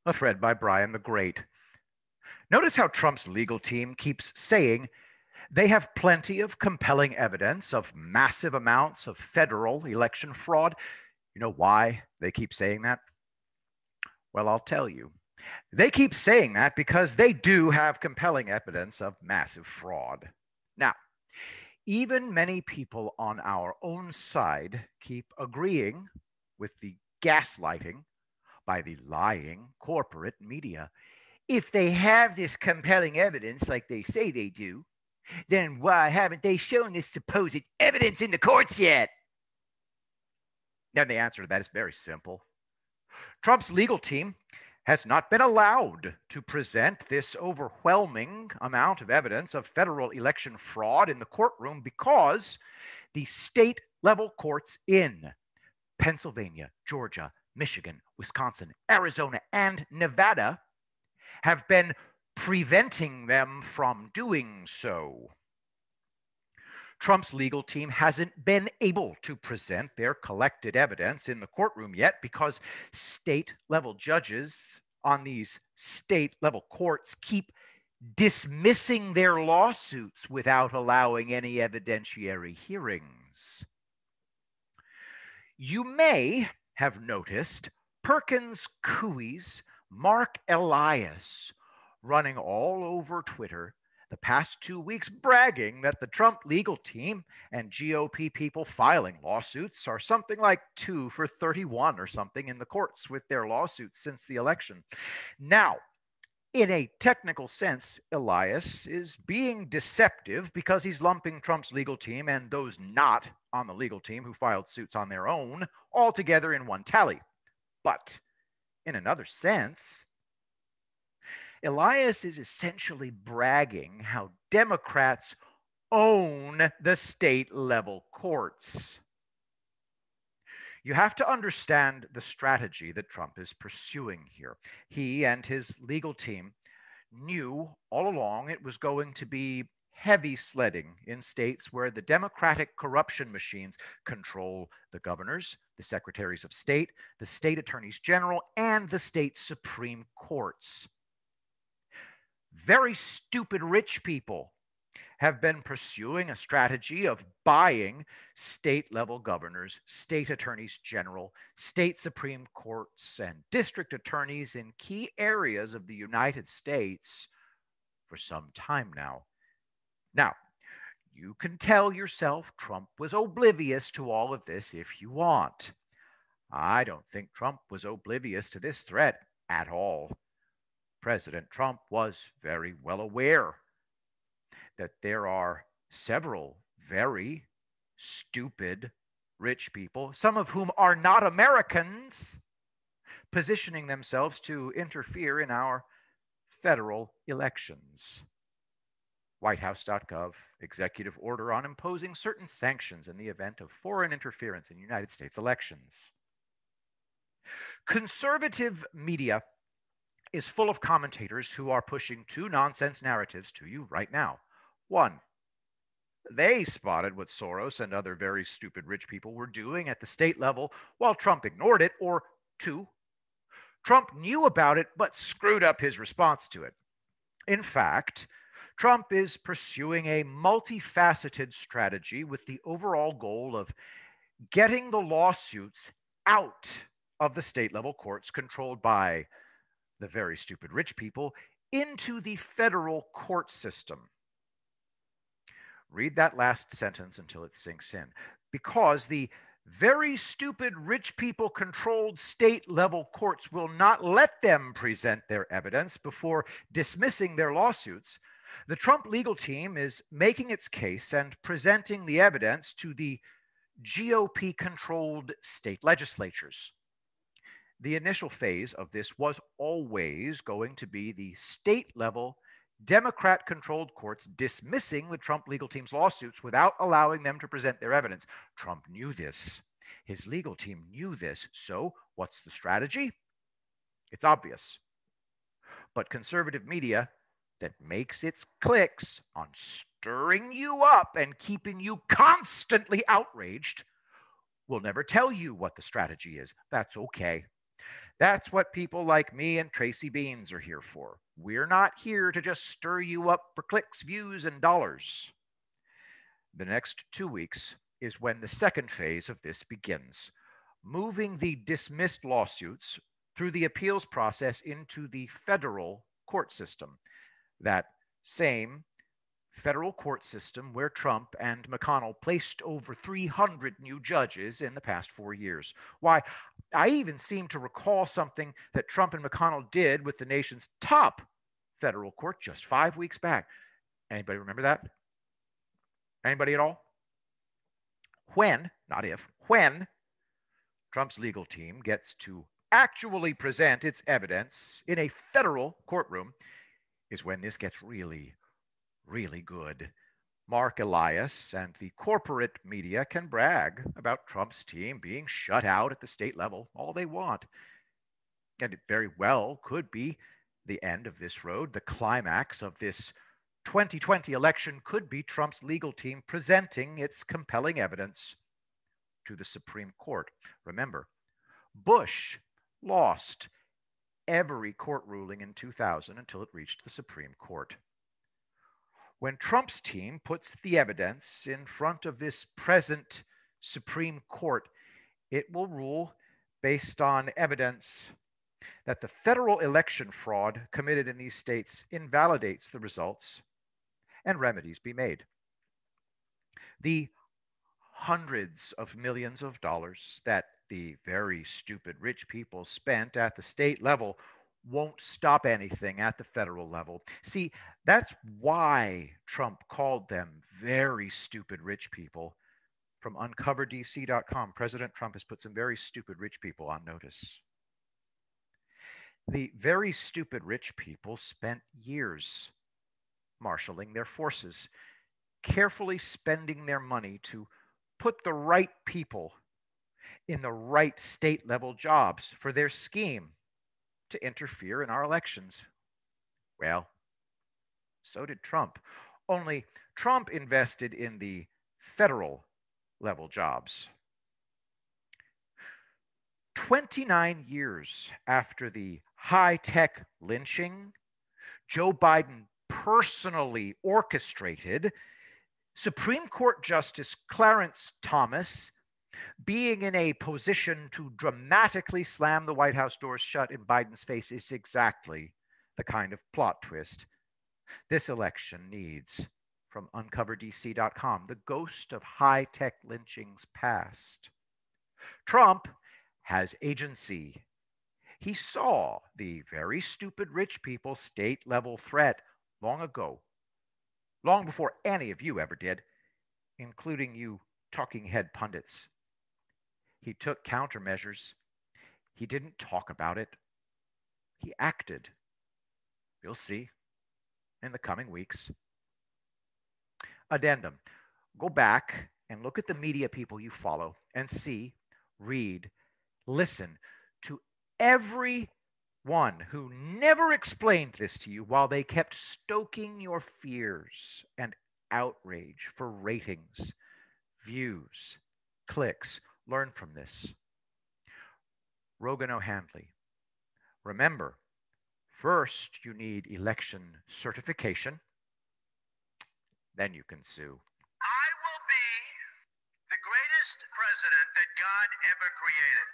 A thread by Brian the Great. Notice how Trump's legal team keeps saying they have plenty of compelling evidence of massive amounts of federal election fraud. You know why they keep saying that? Well, I'll tell you. They keep saying that because they do have compelling evidence of massive fraud. Now, even many people on our own side keep agreeing with the gaslighting by the lying corporate media. If they have this compelling evidence like they say they do, then why haven't they shown this supposed evidence in the courts yet? And the answer to that is very simple. Trump's legal team has not been allowed to present this overwhelming amount of evidence of federal election fraud in the courtroom because the state level courts in Pennsylvania, Georgia, Michigan, Wisconsin, Arizona, and Nevada have been preventing them from doing so. Trump's legal team hasn't been able to present their collected evidence in the courtroom yet because state-level judges on these state-level courts keep dismissing their lawsuits without allowing any evidentiary hearings. You may have noticed Perkins Coie's Mark Elias running all over Twitter the past 2 weeks bragging that the Trump legal team and GOP people filing lawsuits are something like 2 for 31 or something in the courts with their lawsuits since the election. Now, in a technical sense, Elias is being deceptive because he's lumping Trump's legal team and those not on the legal team who filed suits on their own all together in one tally. But in another sense, Elias is essentially bragging how Democrats own the state-level courts. You have to understand the strategy that Trump is pursuing here. He and his legal team knew all along it was going to be heavy sledding in states where the Democratic corruption machines control the governors, the secretaries of state, the state attorneys general, and the state Supreme Courts. Very stupid rich people have been pursuing a strategy of buying state-level governors, state attorneys general, state Supreme Courts, and district attorneys in key areas of the United States for some time now. Now, you can tell yourself Trump was oblivious to all of this if you want. I don't think Trump was oblivious to this threat at all. President Trump was very well aware that there are several very stupid rich people, some of whom are not Americans, positioning themselves to interfere in our federal elections. WhiteHouse.gov, executive order on imposing certain sanctions in the event of foreign interference in United States elections. Conservative media is full of commentators who are pushing two nonsense narratives to you right now. One, they spotted what Soros and other very stupid rich people were doing at the state level while Trump ignored it. Or two, Trump knew about it but screwed up his response to it. In fact, Trump is pursuing a multifaceted strategy with the overall goal of getting the lawsuits out of the state-level courts controlled by the very stupid rich people into the federal court system. Read that last sentence until it sinks in. Because the very stupid rich people controlled state-level courts will not let them present their evidence before dismissing their lawsuits, the Trump legal team is making its case and presenting the evidence to the GOP-controlled state legislatures. The initial phase of this was always going to be the state-level Democrat-controlled courts dismissing the Trump legal team's lawsuits without allowing them to present their evidence. Trump knew this. His legal team knew this. So what's the strategy? It's obvious. But conservative media that makes its clicks on stirring you up and keeping you constantly outraged will never tell you what the strategy is. That's okay. That's what people like me and Tracy Beans are here for. We're not here to just stir you up for clicks, views, and dollars. The next 2 weeks is when the second phase of this begins, moving the dismissed lawsuits through the appeals process into the federal court system. That same federal court system where Trump and McConnell placed over 300 new judges in the past 4 years. Why, I even seem to recall something that Trump and McConnell did with the nation's top federal court just 5 weeks back. Anybody remember that? Anybody at all? When, not if, when Trump's legal team gets to actually present its evidence in a federal courtroom is when this gets really, really good. Mark Elias and the corporate media can brag about Trump's team being shut out at the state level all they want. And it very well could be the end of this road. The climax of this 2020 election could be Trump's legal team presenting its compelling evidence to the Supreme Court. Remember, Bush lost every court ruling in 2000 until it reached the Supreme Court. When Trump's team puts the evidence in front of this present Supreme Court, it will rule based on evidence that the federal election fraud committed in these states invalidates the results and remedies be made. The hundreds of millions of dollars that the very stupid rich people spent at the state level won't stop anything at the federal level. See, that's why Trump called them very stupid rich people. From uncoverdc.com, President Trump has put some very stupid rich people on notice. The very stupid rich people spent years marshaling their forces, carefully spending their money to put the right people in the right state level jobs for their scheme to interfere in our elections. Well, so did Trump. Only Trump invested in the federal level jobs. 29 years after the high-tech lynching Joe Biden personally orchestrated, Supreme Court Justice Clarence Thomas, being in a position to dramatically slam the White House doors shut in Biden's face, is exactly the kind of plot twist this election needs. From uncoverdc.com, the ghost of high-tech lynchings past. Trump has agency. He saw the very stupid rich people's state-level threat long ago, long before any of you ever did, including you talking head pundits. He took countermeasures. He didn't talk about it. He acted. You'll see in the coming weeks. Addendum. Go back and look at the media people you follow and see, read, listen to every one who never explained this to you while they kept stoking your fears and outrage for ratings, views, clicks. Learn from this. Rogan O'Handley. Remember, first you need election certification, then you can sue. I will be the greatest president that God ever created.